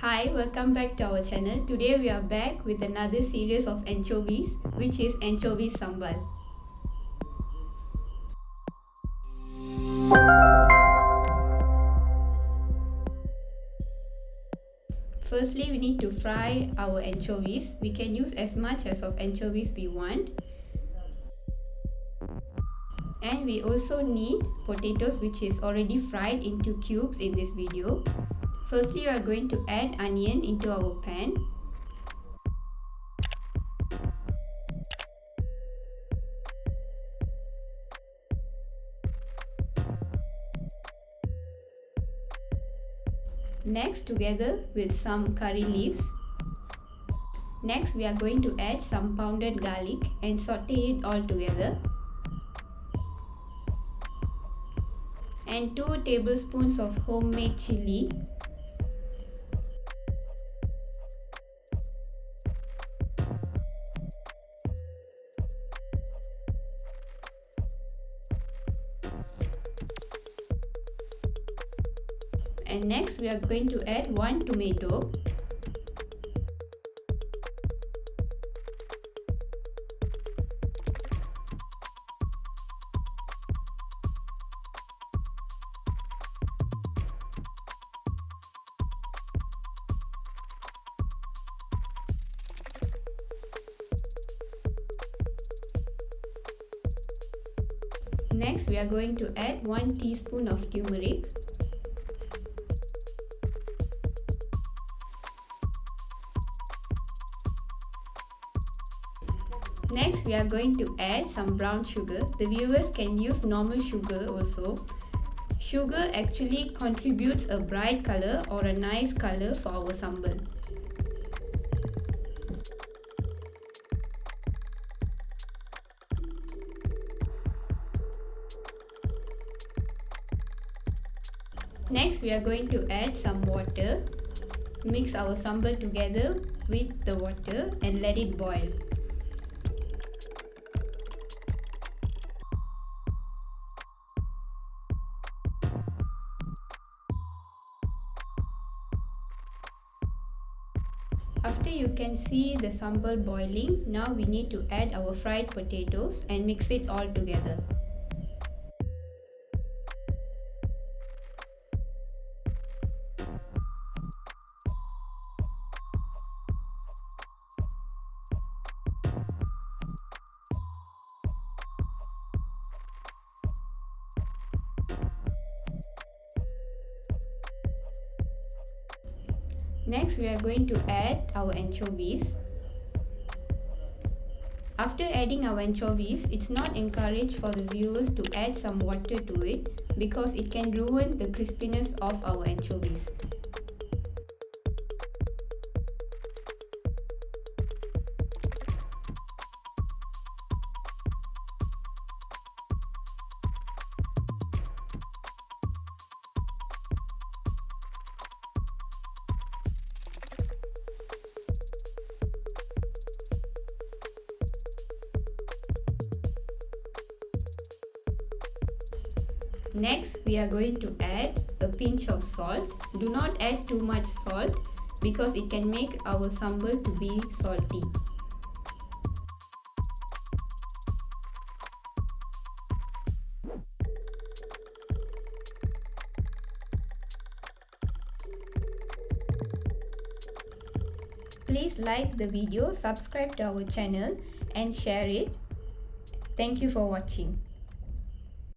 Hi, welcome back to our channel. Today we are back with another series of anchovies, which is Anchovies Sambal. Firstly, we need to fry our anchovies. We can use as much as of anchovies we want. And we also need potatoes, which is already fried into cubes in this video. Firstly, we are going to add onion into our pan. Next, together with some curry leaves. Next, we are going to add some pounded garlic and saute it all together. And 2 tablespoons of homemade chili. And next we are going to add 1 tomato. Next we are going to add 1 teaspoon of turmeric. Next we are going to add some brown sugar. The viewers can use normal sugar also. Sugar actually contributes a bright color or a nice color for our sambal. Next we are going to add some water. Mix our sambal together with the water and let it boil. After you can see the sambal boiling, now we need to add our fried potatoes and mix it all together. Next, we are going to add our anchovies. After adding our anchovies, it's not encouraged for the viewers to add some water to it because it can ruin the crispiness of our anchovies. Next, we are going to add a pinch of salt. Do not add too much salt because it can make our sambal to be salty. Please like the video, subscribe to our channel and share it. Thank you for watching.